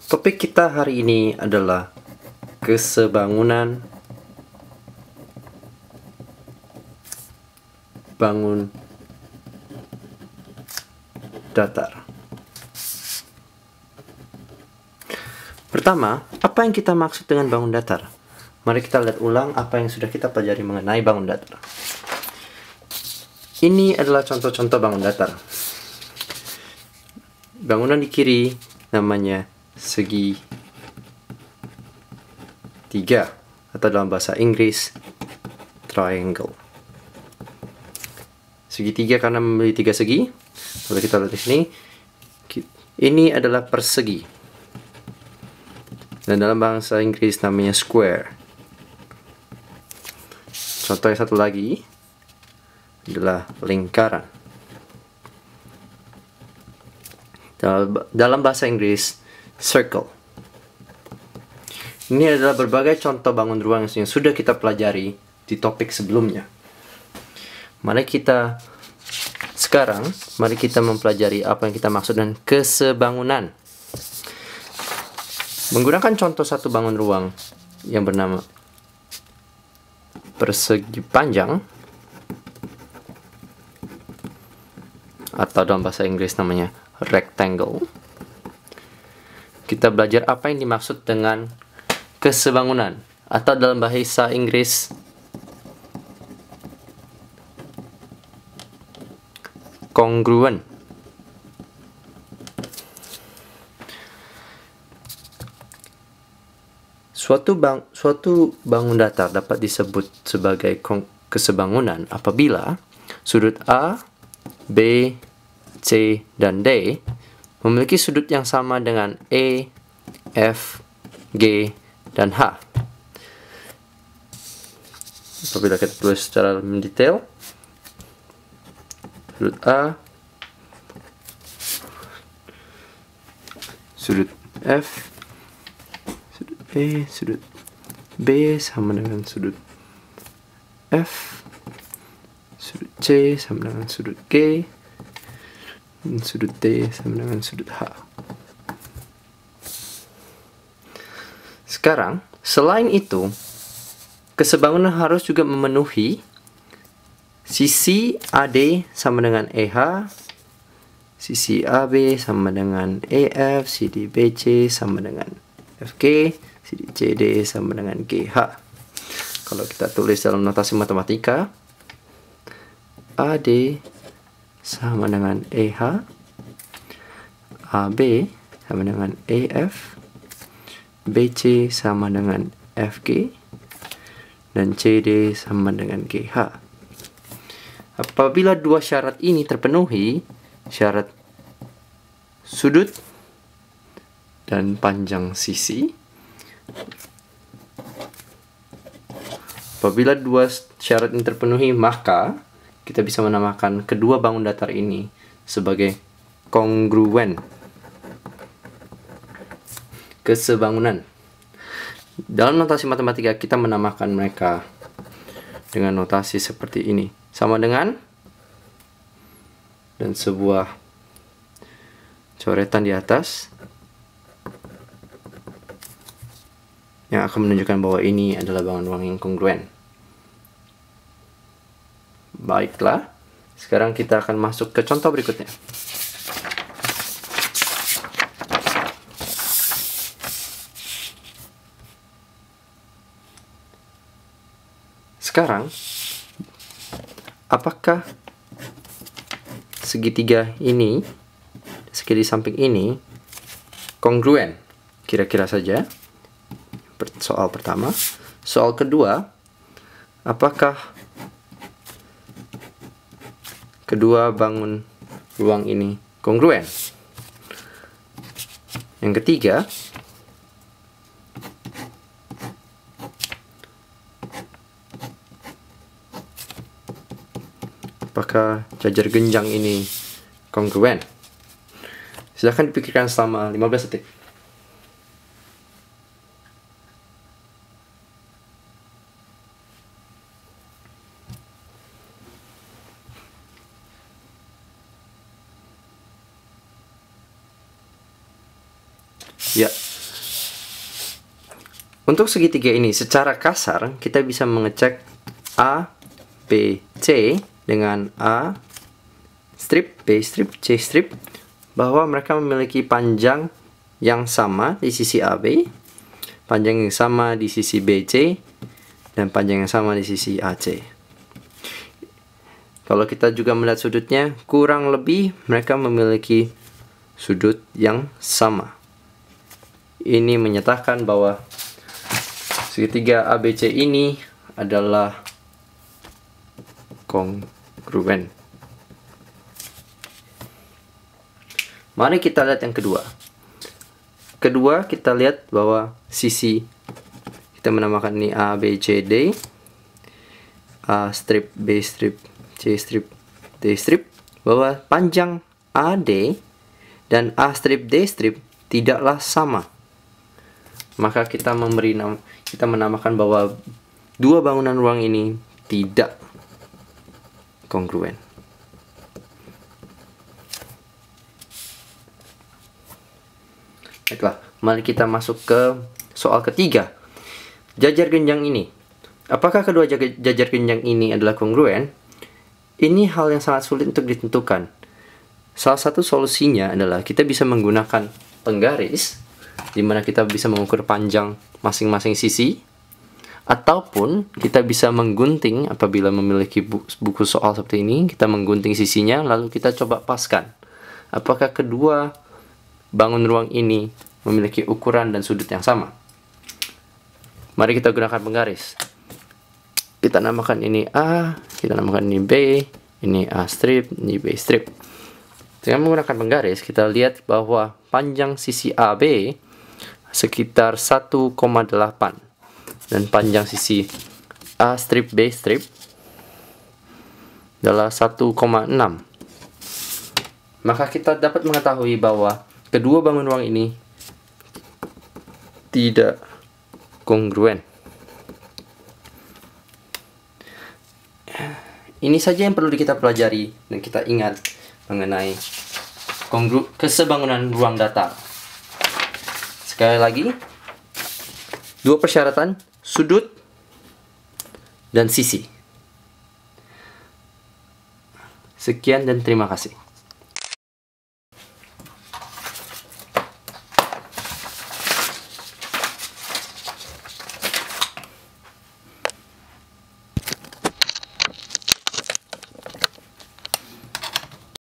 Topik kita hari ini adalah kesebangunan bangun datar. Pertama, apa yang kita maksud dengan bangun datar? Mari kita lihat ulang apa yang sudah kita pelajari mengenai bangun datar. Ini adalah contoh-contoh bangun datar. Bangunan di kiri namanya segi tiga, atau dalam bahasa Inggris triangle. Segitiga karena memiliki tiga segi. Kalau kita lihat di sini, ini adalah persegi, dan dalam bahasa Inggris namanya square. Contoh yang satu lagi adalah lingkaran. Dalam bahasa Inggris circle. Ini adalah berbagai contoh bangun ruang yang sudah kita pelajari di topik sebelumnya. Mari kita mempelajari apa yang kita maksud dengan kesebangunan. Menggunakan contoh satu bangun ruang yang bernama persegi panjang, atau dalam bahasa Inggris namanya rectangle. Kita belajar apa yang dimaksud dengan kesebangunan, atau dalam bahasa Inggris congruent. Suatu bangun datar dapat disebut sebagai kesebangunan apabila sudut A, B, C, dan D memiliki sudut yang sama dengan E, F, G, dan H. Apabila kita tulis secara mendetail, sudut A, sudut F, sudut E, sudut B sama dengan sudut F, sudut C sama dengan sudut G, dan sudut D sama dengan sudut H. Sekarang, selain itu, kesebangunan harus juga memenuhi sisi AD sama dengan EH, sisi AB sama dengan EF, sisi BC sama dengan FG, sisi CD sama dengan GH. Kalau kita tulis dalam notasi matematika, AD sama dengan EH, AB sama dengan EF, BC sama dengan FG, dan CD sama dengan GH. Apabila dua syarat ini terpenuhi, syarat sudut dan panjang sisi, apabila dua syarat ini terpenuhi, maka kita bisa menamakan kedua bangun datar ini sebagai kongruen, kesebangunan. Dalam notasi matematika kita menamakan mereka dengan notasi seperti ini, sama dengan, dan sebuah coretan di atas yang akan menunjukkan bahwa ini adalah bangun ruang yang kongruen. Baiklah, sekarang kita akan masuk ke contoh berikutnya. Sekarang, apakah segitiga ini, segi di samping ini, kongruen? Kira-kira saja. Soal pertama. Soal kedua, apakah kedua bangun ruang ini kongruen? Yang ketiga, apakah jajar genjang ini kongruen? Silahkan dipikirkan selama 15 detik. Ya, Untuk segitiga ini secara kasar kita bisa mengecek A, B, C dengan A strip, B strip, C strip, bahwa mereka memiliki panjang yang sama di sisi AB, panjang yang sama di sisi BC, dan panjang yang sama di sisi AC. Kalau kita juga melihat sudutnya, kurang lebih mereka memiliki sudut yang sama. Ini menyatakan bahwa segitiga ABC ini adalah kongruen. Mari kita lihat yang kedua. Kedua, kita lihat bahwa sisi, kita menamakan ini A, B, C, D, A strip, B strip, C strip, D strip, bahwa panjang AD dan A strip, D strip tidaklah sama. Maka kita menamakan bahwa dua bangunan ruang ini tidak kongruen. Baiklah, mari kita masuk ke soal ketiga. Jajar genjang ini. Apakah kedua jajar genjang ini adalah kongruen? Ini hal yang sangat sulit untuk ditentukan. Salah satu solusinya adalah kita bisa menggunakan penggaris, di mana kita bisa mengukur panjang masing-masing sisi, ataupun kita bisa menggunting apabila memiliki buku soal seperti ini. Kita menggunting sisinya, lalu kita coba paskan. Apakah kedua bangun ruang ini memiliki ukuran dan sudut yang sama? Mari kita gunakan penggaris. Kita namakan ini A, kita namakan ini B, ini A strip, ini B strip. Dengan menggunakan penggaris, kita lihat bahwa panjang sisi AB sekitar 1,8 dan panjang sisi A strip B strip adalah 1,6. Maka kita dapat mengetahui bahwa kedua bangun ruang ini tidak kongruen. Ini saja yang perlu kita pelajari dan kita ingat mengenai kesebangunan ruang datar. Sekali lagi, dua persyaratan, sudut dan sisi. Sekian dan terima kasih.